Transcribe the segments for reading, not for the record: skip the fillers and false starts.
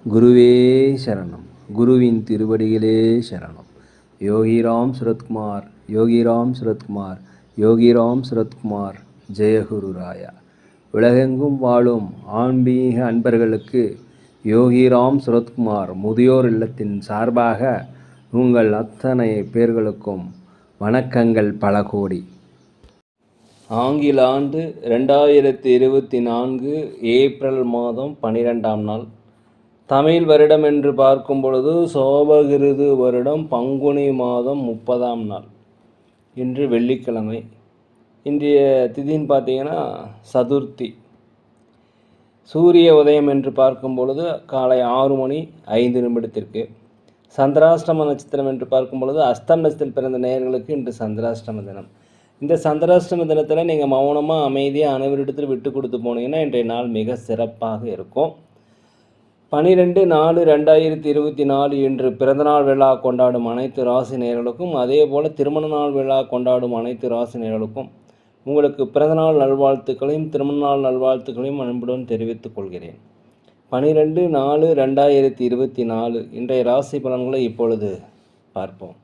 குருவே சரணம். குருவின் திருவடிகளே சரணம். யோகிராம் சுரத்குமார், யோகிராம் சுரத்குமார், யோகிராம் சுரத்குமார். ஜெயகுரு ராயா. உலகெங்கும் வாழும் ஆன்மீக அன்பர்களுக்கு யோகிராம் சுரத்குமார் முதியோர் இல்லத்தின் சார்பாக உங்கள் அத்தனை பேர்களுக்கும் வணக்கங்கள் பல கோடி. ஆங்கில ஆண்டு 2024 ஏப்ரல் மாதம் 12ஆம் நாள். தமிழ் வருடம் என்று பார்க்கும் பொழுது சோபகிருது வருடம் பங்குனி மாதம் 30ஆம் நாள். இன்று வெள்ளிக்கிழமை. இன்றைய திதின்னு பார்த்தீங்கன்னா சதுர்த்தி. சூரிய உதயம் என்று பார்க்கும் பொழுது காலை 6:05 சந்திராஷ்டம நட்சத்திரம் என்று பார்க்கும் பொழுது அஸ்தம் நட்சத்திரத்தில் பிறந்த நேயர்களுக்கு இன்று சந்திராஷ்டம தினம். இந்த சந்திராஷ்டம தினத்தில் நீங்கள் மௌனமாக அமைதியாக அனைவரிடத்தில் விட்டு கொடுத்து போனீங்கன்னா இன்றைய நாள் மிக சிறப்பாக இருக்கும். 12/4/2024 இன்று பிறந்தநாள் விழா கொண்டாடும் அனைத்து ராசி நேயர்களுக்கும், அதே போல் திருமண நாள் விழா கொண்டாடும் அனைத்து ராசி நேயர்களுக்கும் உங்களுக்கு பிறந்தநாள் நல்வாழ்த்துக்களையும் திருமண நாள் நல்வாழ்த்துக்களையும் அன்புடன் தெரிவித்துக் கொள்கிறேன். 12/4/2024 இன்றைய ராசி பலன்களை இப்பொழுது பார்ப்போம்.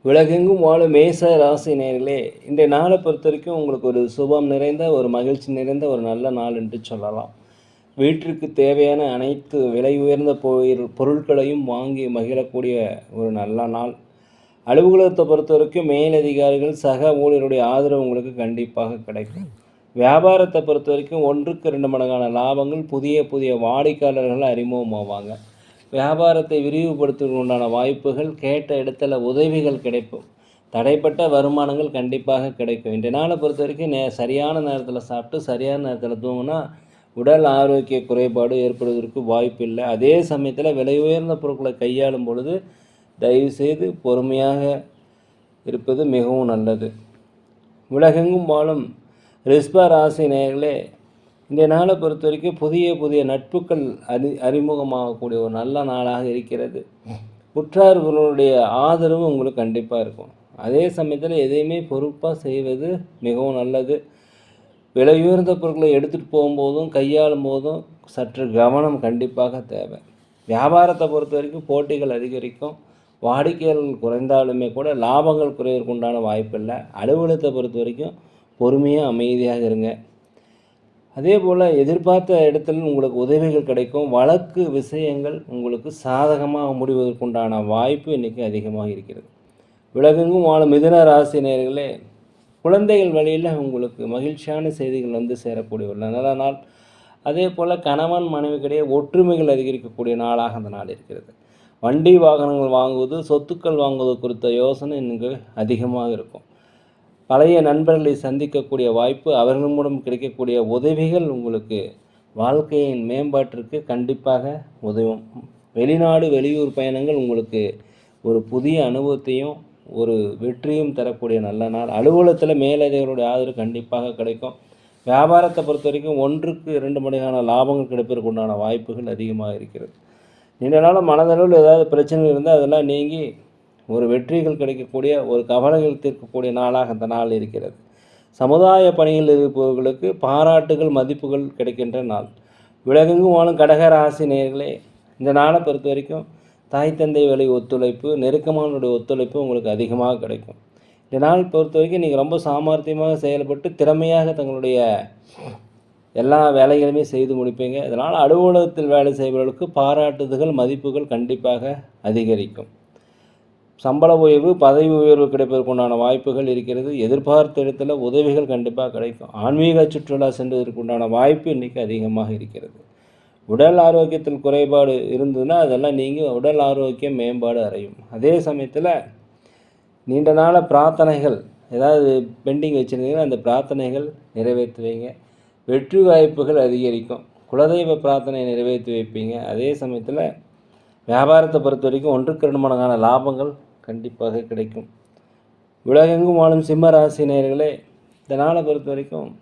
உலகெங்கும் வாழும் மேச ராசி நேயர்களே, இன்றைய நாளை பொறுத்த வரைக்கும் உங்களுக்கு ஒரு சுபம் நிறைந்த, ஒரு மகிழ்ச்சி நிறைந்த ஒரு நல்ல நாள் என்று சொல்லலாம். வீட்டிற்கு தேவையான அனைத்து விலை உயர்ந்த பொருட்களையும் வாங்கி மகிழக்கூடிய ஒரு நல்ல நாள். அலுவலகத்தை பொறுத்த வரைக்கும் மேலதிகாரிகள் சக ஊழியருடைய ஆதரவு உங்களுக்கு கண்டிப்பாக கிடைக்கும். வியாபாரத்தை பொறுத்த வரைக்கும் 1க்கு 2 மடங்கான லாபங்கள், புதிய வாடிக்கையாளர்கள் அறிமுகமாவாங்க. வியாபாரத்தை விரிவுபடுத்துவதற்கு உண்டான வாய்ப்புகள், கேட்ட இடத்துல உதவிகள் கிடைக்கும். தடைப்பட்ட வருமானங்கள் கண்டிப்பாக கிடைக்கும். இன்றைய நாளை பொறுத்த வரைக்கும் சரியான நேரத்தில் சாப்பிட்டு சரியான நேரத்தில் தூங்கினா உடல் ஆரோக்கிய குறைபாடு ஏற்படுவதற்கு வாய்ப்பில்லை. அதே சமயத்தில் விலை உயர்ந்த பொருட்களை கையாளும் பொழுது தயவுசெய்து பொறுமையாக இருப்பது மிகவும் நல்லது. உலகெங்கும் வாழும் ரிஷப ராசி நேயர்களே, இந்த நாளை பொறுத்த வரைக்கும் புதிய நட்புகள் அறிமுகமாகக்கூடிய ஒரு நல்ல நாளாக இருக்கிறது. உற்றார்களுடைய ஆதரவு உங்களுக்கு கண்டிப்பாக இருக்கும். அதே சமயத்தில் எதையுமே பொறுப்பாக செய்வது மிகவும் நல்லது. விலை உயர்ந்த பொருட்களை எடுத்துகிட்டு போகும்போதும் கையாளும் போதும் சற்று கவனம் கண்டிப்பாக தேவை. வியாபாரத்தை பொறுத்த வரைக்கும் போட்டிகள் அதிகரிக்கும். வாடிக்கையாளர்கள் குறைந்தாலுமே கூட லாபங்கள் குறைவதற்கு உண்டான வாய்ப்பில்லை. அலுவலகத்தை பொறுத்த வரைக்கும் பொறுமையாக அமைதியாக இருங்க. அதே போல் எதிர்பார்த்த இடத்துல உங்களுக்கு உதவிகள் கிடைக்கும். வழக்கு விஷயங்கள் உங்களுக்கு சாதகமாக முடிவதற்குண்டான வாய்ப்பு இன்றைக்கி அதிகமாக இருக்கிறது. உலகெங்கும் வாழும் மிதுன ராசி நேயர்களே, குழந்தைகள் வழியில் உங்களுக்கு மகிழ்ச்சியான செய்திகள் வந்து சேரக்கூடிய ஒரு நல்ல நாள். அதே போல் கணவன் மனைவிக்கிடையே ஒற்றுமைகள் அதிகரிக்கக்கூடிய நாளாக அந்த நாள் இருக்கிறது. வண்டி வாகனங்கள் வாங்குவது, சொத்துக்கள் வாங்குவது குறித்த யோசனை இங்கு அதிகமாக இருக்கும். பழைய நண்பர்களை சந்திக்கக்கூடிய வாய்ப்பு, அவர்கள் மூலம் கிடைக்கக்கூடிய உதவிகள் உங்களுக்கு வாழ்க்கையின் மேம்பாட்டிற்கு கண்டிப்பாக உதவும். வெளிநாடு வெளியூர் பயணங்கள் உங்களுக்கு ஒரு புதிய அனுபவத்தையும் ஒரு வெற்றியும் தரக்கூடிய நல்ல நாள். அலுவலகத்தில் மேலதிகாரிகளுடைய ஆதரவு கண்டிப்பாக கிடைக்கும். வியாபாரத்தை பொறுத்த வரைக்கும் 1க்கு 2 மடங்கான லாபங்கள் கிடைப்பதற்கு உண்டான வாய்ப்புகள் அதிகமாக இருக்கிறது. நீண்ட நாள் மனதளவில் ஏதாவது பிரச்சனைகள் இருந்தால் அதெல்லாம் நீங்கி ஒரு வெற்றிகள் கிடைக்கக்கூடிய, ஒரு கவலைகள் தீர்க்கக்கூடிய நாளாக அந்த நாள் இருக்கிறது. சமுதாய பணியில் இருப்பவர்களுக்கு பாராட்டுகள் மதிப்புகள் கிடைக்கின்ற நாள். உலகெங்கும் வாழும் கடக ராசி நேயர்களே, இந்த நாளை பொறுத்த வரைக்கும் தாய் தந்தை வழி ஒத்துழைப்பு, நெருக்கமானுடைய ஒத்துழைப்பு உங்களுக்கு அதிகமாக கிடைக்கும். இந்த நாள் பொறுத்த வரைக்கும் நீங்கள் ரொம்ப சாமர்த்தியமாக செயல்பட்டு திறமையாக தங்களுடைய எல்லா வேலைகளுமே செய்து முடிப்பீங்க. இதனால் அலுவலகத்தில் வேலை செய்பவர்களுக்கு பாராட்டுதல்கள் மதிப்புகள் கண்டிப்பாக அதிகரிக்கும். சம்பள உயர்வு, பதவி உயர்வு கிடைப்பதற்குண்டான வாய்ப்புகள் இருக்கிறது. எதிர்பார்த்த இடத்துல உதவிகள் கண்டிப்பாக கிடைக்கும். ஆன்மீக சுற்றுலா சென்றதற்குண்டான வாய்ப்பு இன்றைக்கி அதிகமாக இருக்கிறது. உடல் ஆரோக்கியத்தில் குறைபாடு இருந்ததுன்னா அதெல்லாம் நீங்கள் உடல் ஆரோக்கியம் மேம்பாடு அடையும். அதே சமயத்தில் நீண்ட நாள பிரார்த்தனைகள் ஏதாவது பெண்டிங் வச்சுருந்தீங்கன்னா அந்த பிரார்த்தனைகள் நிறைவேற்றுவீங்க. வெற்றி வாய்ப்புகள் அதிகரிக்கும். குலதெய்வ பிரார்த்தனை நிறைவேற்றி வைப்பீங்க. அதே சமயத்தில் வியாபாரத்தை பொறுத்த வரைக்கும் 1க்கு 2 மடங்கான லாபங்கள் கண்டிப்பாக கிடைக்கும். உலகெங்கும் வாழும் சிம்ம ராசி நேயர்களே, இந்த நாளை பொறுத்த வரைக்கும்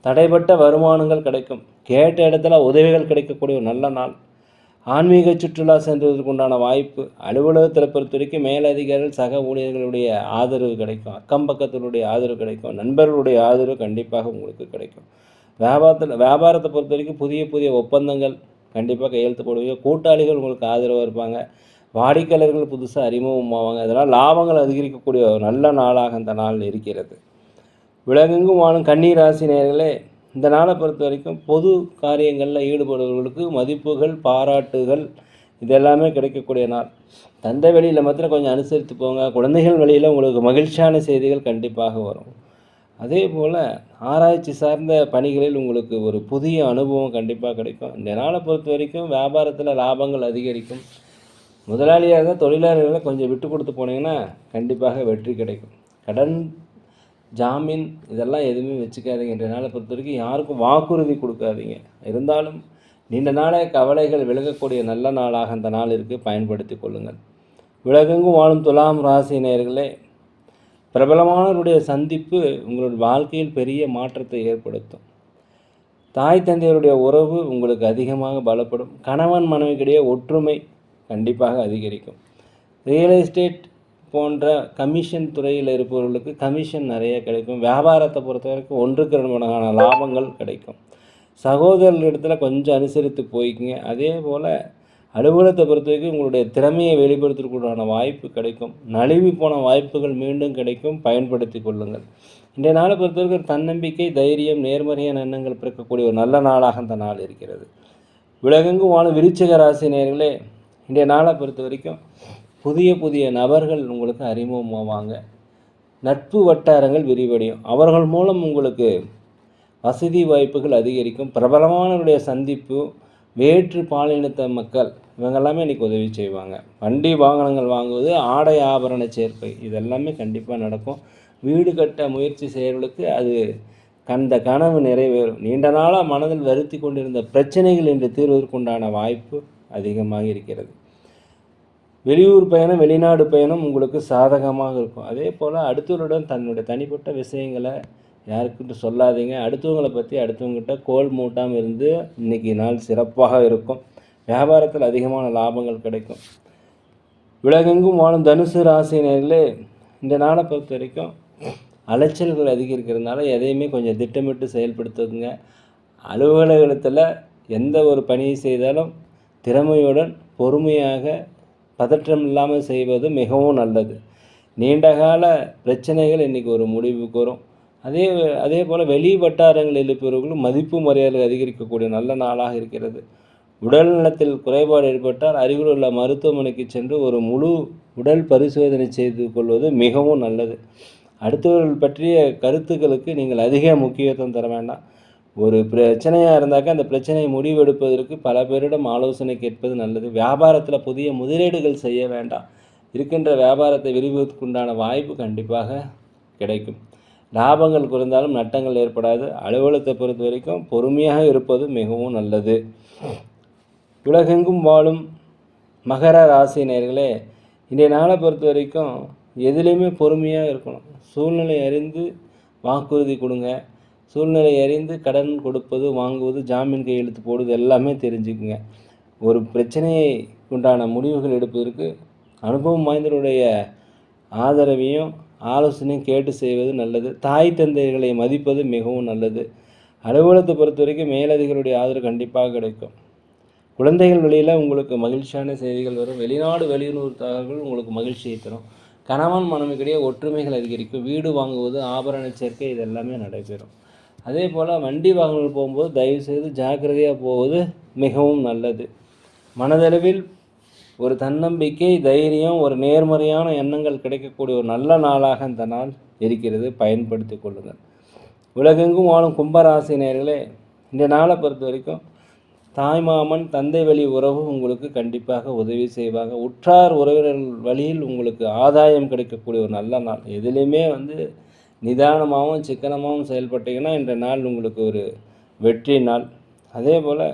தடைப்பட்ட வருமானங்கள் கிடைக்கும். கேட்ட இடத்துல உதவிகள் கிடைக்கக்கூடிய ஒரு நல்ல நாள். ஆன்மீக சுற்றுலா சென்றதற்கு உண்டான வாய்ப்பு. அலுவலகத்தில் பொறுத்த வரைக்கும் மேலதிகாரிகள் சக ஊழியர்களுடைய ஆதரவு கிடைக்கும். அக்கம் பக்கத்தினுடைய ஆதரவு கிடைக்கும். நண்பர்களுடைய ஆதரவு கண்டிப்பாக உங்களுக்கு கிடைக்கும். வியாபாரத்தை பொறுத்த வரைக்கும் புதிய ஒப்பந்தங்கள் கண்டிப்பாக கையெழுத்து போடுவீங்க. கூட்டாளிகள் உங்களுக்கு ஆதரவாக இருப்பாங்க. வாடிக்கையாளர்கள் புதுசாக அறிமுகமாவாங்க. அதனால் லாபங்கள் அதிகரிக்கக்கூடிய ஒரு நல்ல நாளாக இந்த நாள் இருக்கிறது. உலகெங்கும் வாழும் கன்னி ராசி நேயர்களே, இந்த நாளை பொறுத்த வரைக்கும் பொது காரியங்களில் ஈடுபடுபவர்களுக்கு மதிப்புகள், பாராட்டுகள் இதெல்லாமே கிடைக்கக்கூடிய நாள். தந்தை வழியில் மாத்திரம் கொஞ்சம் அனுசரித்து போங்க. குழந்தைகள் வழியில் உங்களுக்கு மகிழ்ச்சியான செய்திகள் கண்டிப்பாக வரும். அதே போல் ஆராய்ச்சி சார்ந்த பணிகளில் உங்களுக்கு ஒரு புதிய அனுபவம் கண்டிப்பாக கிடைக்கும். இந்த நாளை பொறுத்த வரைக்கும் வியாபாரத்தில் லாபங்கள் அதிகரிக்கும். முதலாளியாக இருந்தால் தொழிலாளர்களை கொஞ்சம் விட்டு கொடுத்து போனீங்கன்னா கண்டிப்பாக வெற்றி கிடைக்கும். கடன், ஜாமீன் இதெல்லாம் எதுவுமே வச்சுக்காதீங்க. இன்றைய நாளை பொறுத்த வரைக்கும் யாருக்கும் வாக்குறுதி கொடுக்காதீங்க. இருந்தாலும் நீண்ட நாளே கவலைகள் விலகக்கூடிய நல்ல நாளாக அந்த நாள் இருக்குது, பயன்படுத்தி கொள்ளுங்கள். உலகெங்கும் வாழும் துலாம் ராசி நேயர்களே, பிரபலமானவருடைய சந்திப்பு உங்களுடைய வாழ்க்கையில் பெரிய மாற்றத்தை ஏற்படுத்தும். தாய் தந்தையருடைய உறவு உங்களுக்கு அதிகமாக பலப்படும். கணவன் மனைவிக்கிடையே ஒற்றுமை கண்டிப்பாக அதிகரிக்கும். ரியல் எஸ்டேட் போன்ற கமிஷன் துறையில் இருப்பவர்களுக்கு கமிஷன் நிறைய கிடைக்கும். வியாபாரத்தை பொறுத்த வரைக்கும் 1க்கு 2 மடங்கான லாபங்கள் கிடைக்கும். சகோதரர்களிடத்தில் கொஞ்சம் அனுசரித்து போய்க்குங்க. அதே போல் அலுவலகத்தை பொறுத்த வரைக்கும் உங்களுடைய திறமையை வெளிப்படுத்துறதுக்குண்டான வாய்ப்பு கிடைக்கும். நழுவி போன வாய்ப்புகள் மீண்டும் கிடைக்கும், பயன்படுத்தி கொள்ளுங்கள். இன்றைய நாளை பொறுத்த வரைக்கும் தன்னம்பிக்கை, தைரியம், நேர்மறையான எண்ணங்கள் பிறக்கக்கூடிய ஒரு நல்ல நாளாக அந்த நாள் இருக்கிறது. உலகெங்கும் வாழும் விருச்சிக ராசி நேயர்களே, இன்றைய நாளை பொறுத்த வரைக்கும் புதிய புதிய நபர்கள் உங்களுக்கு அறிமுகமாவாங்க. நட்பு வட்டாரங்கள் விரிவடையும். அவர்கள் மூலம் உங்களுக்கு வசதி வாய்ப்புகள் அதிகரிக்கும். பிரபலமானவருடைய சந்திப்பு, வேற்று பாலினத்த மக்கள் இவங்கெல்லாமே இன்றைக்கி உதவி செய்வாங்க. வண்டி வாகனங்கள் வாங்குவது, ஆடை ஆபரண சேர்க்கை இதெல்லாமே கண்டிப்பாக நடக்கும். வீடு கட்ட முயற்சி செய்கிறவர்களுக்கு அது அந்த கனவு நிறைவேறும். நீண்ட நாளாக மனதில் வருத்தி கொண்டிருந்த பிரச்சனைகள் இன்று தீர்வதற்குண்டான வாய்ப்பு அதிகமாக இருக்கிறது. வெளியூர் பயணம், வெளிநாடு பயணம் உங்களுக்கு சாதகமாக இருக்கும். அதே போல் அடுத்தவருடன் தன்னுடைய தனிப்பட்ட விஷயங்களை யாருக்கிட்ட சொல்லாதீங்க. அடுத்தவங்களை பற்றி அடுத்தவங்ககிட்ட கோல் மூட்டாமல் இருந்து இன்றைக்கி நாள் சிறப்பாக இருக்கும். வியாபாரத்தில் அதிகமான லாபங்கள் கிடைக்கும். உலகெங்கும் வாழும் தனுசு ராசினர்களே, இந்த நாளை பொறுத்த வரைக்கும் அலைச்சல்கள் அதிகரிக்கிறதுனால எதையுமே கொஞ்சம் திட்டமிட்டு செயல்படுத்துங்க. அலுவலகத்தில் எந்த ஒரு பணியை செய்தாலும் திறமையுடன் பொறுமையாக பதற்றம் இல்லாமல் செய்வது மிகவும் நல்லது. நீண்டகால பிரச்சனைகள் இன்றைக்கி ஒரு முடிவுக்கு வரும். அதே போல் வெளி வட்டாரங்களில் இருப்பவர்களும் மதிப்பு மரியாதை அதிகரிக்கக்கூடிய நல்ல நாளாக இருக்கிறது. உடல் நலத்தில் குறைபாடு ஏற்பட்டால் அருகில் உள்ள மருத்துவமனைக்கு சென்று ஒரு முழு உடல் பரிசோதனை செய்து கொள்வது மிகவும் நல்லது. அடுத்தவர்கள் பற்றிய கருத்துக்களுக்கு நீங்கள் அதிக முக்கியத்துவம் தர வேண்டாம். ஒரு பிரச்சனையாக இருந்தாக்கா அந்த பிரச்சனையை முடிவெடுப்பதற்கு பல பேரிடம் ஆலோசனை கேட்பது நல்லது. வியாபாரத்தில் புதிய முதலீடுகள் செய்ய வேண்டாம். இருக்கின்ற வியாபாரத்தை விரிவுக்குண்டான வாய்ப்பு கண்டிப்பாக கிடைக்கும். லாபங்கள் குறைந்தாலும் நட்டங்கள் ஏற்படாது. அலுவலகத்தை பொறுத்த வரைக்கும் பொறுமையாக இருப்பது மிகவும் நல்லது. உலகெங்கும் வாழும் மகர ராசி நேயர்களே, இன்றைய நாளை பொறுத்த வரைக்கும் எதுலேயுமே பொறுமையாக இருக்கணும். சூழ்நிலை அறிந்து வாக்குறுதி கொடுங்க. சூழ்நிலை அறிந்து கடன் கொடுப்பது, வாங்குவது, ஜாமீன் கையெழுத்து போடுவது எல்லாமே தெரிஞ்சுக்குங்க. ஒரு பிரச்சனையை உண்டான முடிவுகள் எடுப்பதற்கு அனுபவம் வாய்ந்தவருடைய ஆதரவையும் ஆலோசனையும் கேட்டு செய்வது நல்லது. தாய் தந்தைகளை மதிப்பது மிகவும் நல்லது. அலுவலகத்தை பொறுத்த வரைக்கும் மேலதிகளுடைய ஆதரவு கண்டிப்பாக கிடைக்கும். குழந்தைகள் வழியில் உங்களுக்கு மகிழ்ச்சியான செய்திகள் வரும். வெளிநாடு வெளியூர் தகவல்கள் உங்களுக்கு மகிழ்ச்சியை தரும். கணவன் மனைவிக்கிடையே ஒற்றுமைகள் அதிகரிக்கும். வீடு வாங்குவது, ஆபரண சேர்க்கை இதெல்லாமே நடைபெறும். அதே போல் வண்டி வாகனங்கள் போகும்போது தயவுசெய்து ஜாக்கிரதையாக போவது மிகவும் நல்லது. மனதளவில் ஒரு தன்னம்பிக்கை, தைரியம், ஒரு நேர்மறையான எண்ணங்கள் கிடைக்கக்கூடிய ஒரு நல்ல நாளாக இந்த நாள் இருக்கிறது, பயன்படுத்தி கொள்ளுங்கள். உலகெங்கும் வாழும் கும்பராசி நேயர்களே, இந்த நாளை பொறுத்த வரைக்கும் தாய்மாமன், தந்தை வழி உறவு உங்களுக்கு கண்டிப்பாக உதவி செய்வாங்க. உற்றார் உறவினர்கள் வழியில் உங்களுக்கு ஆதாயம் கிடைக்கக்கூடிய ஒரு நல்ல நாள். எதுலேயுமே நிதானமாகவும் சிக்கனமாகவும் செயல்பட்டீங்கன்னா இன்றைய நாள் உங்களுக்கு ஒரு வெற்றி நாள். அதே போல்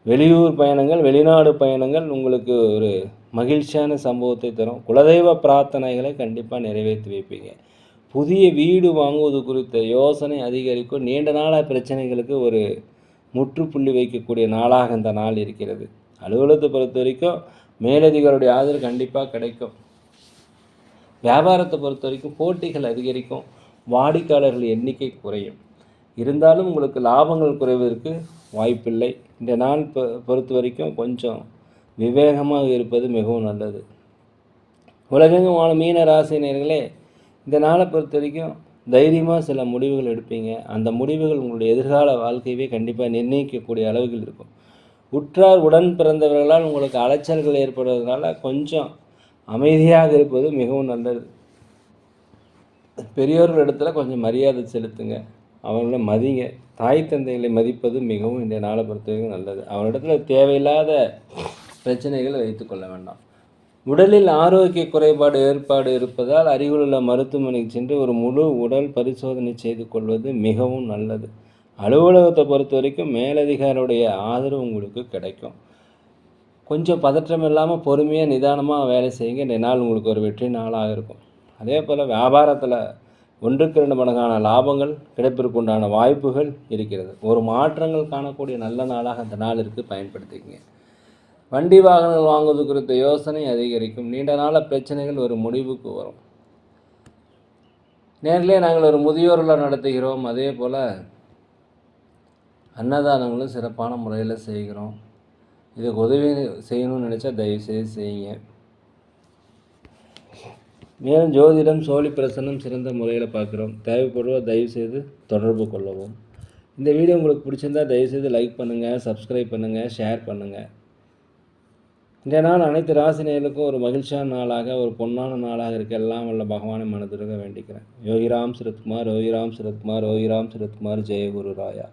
வெளியூர் பயணங்கள், வெளிநாடு பயணங்கள் உங்களுக்கு ஒரு மகிழ்ச்சியான சம்பவத்தை தரும். குலதெய்வ பிரார்த்தனைகளை கண்டிப்பாக நிறைவேற்றி வைப்பீங்க. புதிய வீடு வாங்குவது குறித்த யோசனை அதிகரிக்கும். நீண்ட நாளாக பிரச்சனைகளுக்கு ஒரு முற்றுப்புள்ளி வைக்கக்கூடிய நாளாக இந்த நாள் இருக்கிறது. அலுவலகத்தை பொறுத்த வரைக்கும் மேலதிகாரியுடைய ஆதரவு கண்டிப்பாக கிடைக்கும். வியாபாரத்தை பொறுத்த வரைக்கும் போட்டிகள் அதிகரிக்கும். வாடிக்கையாளர்கள் எண்ணிக்கை குறையும். இருந்தாலும் உங்களுக்கு லாபங்கள் குறைவதற்கு வாய்ப்பில்லை. இந்த நாள் பொறுத்த வரைக்கும் கொஞ்சம் விவேகமாக இருப்பது மிகவும் நல்லது. உலகெங்கும் வாழும் மீன ராசினியர்களே, இந்த நாளை பொறுத்த வரைக்கும் தைரியமாக சில முடிவுகள் எடுப்பீங்க. அந்த முடிவுகள் உங்களுடைய எதிர்கால வாழ்க்கையவே கண்டிப்பாக நிர்ணயிக்கக்கூடிய அளவுகள் இருக்கும். உற்றார் உடன் பிறந்தவர்களால் உங்களுக்கு அலைச்சல்கள் ஏற்படுவதனால கொஞ்சம் அமைதியாக இருப்பது மிகவும் நல்லது. பெரியோர்கள் இடத்துல கொஞ்சம் மரியாதை செலுத்துங்க, அவங்கள மதிங்க. தாய் தந்தைகளை மதிப்பது மிகவும் இந்த நாளை பொறுத்த வரைக்கும் நல்லது. அவரிடத்துல தேவையில்லாத பிரச்சனைகளை வைத்துக்கொள்ள வேண்டாம். உடலில் ஆரோக்கிய குறைபாடு ஏற்பாடு இருப்பதால் அருகிலுள்ள மருத்துவமனைக்கு சென்று ஒரு முழு உடல் பரிசோதனை செய்து கொள்வது மிகவும் நல்லது. அலுவலகத்தை பொறுத்த வரைக்கும் மேலதிகாரியுடைய ஆதரவு உங்களுக்கு கிடைக்கும். கொஞ்சம் பதற்றம் இல்லாமல் பொறுமையாக நிதானமாக வேலை செய்யுங்க. இந்த நாள் உங்களுக்கு ஒரு வெற்றி நாளாக இருக்கும். அதே போல் வியாபாரத்தில் 1க்கு 2 மடங்கான லாபங்கள் கிடைப்பதற்கு உண்டான வாய்ப்புகள் இருக்கிறது. ஒரு மாற்றங்கள் காணக்கூடிய நல்ல நாளாக அந்த நாள் இருக்குது, பயன்படுத்திக்கங்க. வண்டி வாகனங்கள் வாங்குவது குறித்த யோசனை அதிகரிக்கும். நீண்ட நாள பிரச்சனைகள் ஒரு முடிவுக்கு வரும். நேரிலே நாங்கள் ஒரு முதியோரில் நடத்துகிறோம். அதே போல் அன்னதானங்களும் சிறப்பான முறையில் செய்கிறோம். இதுக்கு உதவி செய்யணும்னு நினச்சா தயவுசெய்து செய்யுங்க. மேலும் ஜோதிடம், சோழி பிரசன்னம் சிறந்த முறையில் பார்க்குறோம். தேவைப்படுவோர் தயவுசெய்து தொடர்பு கொள்ளவும். இந்த வீடியோ உங்களுக்கு பிடிச்சிருந்தா தயவுசெய்து லைக் பண்ணுங்கள், சப்ஸ்கிரைப் பண்ணுங்கள், ஷேர் பண்ணுங்கள். இந்த நாள் அனைத்து ராசினியர்களுக்கும் ஒரு மகிழ்ச்சியான நாளாக, ஒரு பொன்னான நாளாக இருக்க எல்லாம் வல்ல பகவானை மனதிருக வேண்டிக்கிறேன். யோகிராம் சரத்குமார், யோகிராம் சரத்குமார், யோகிராம் சரத்குமார். ஜெய குரு ராயா.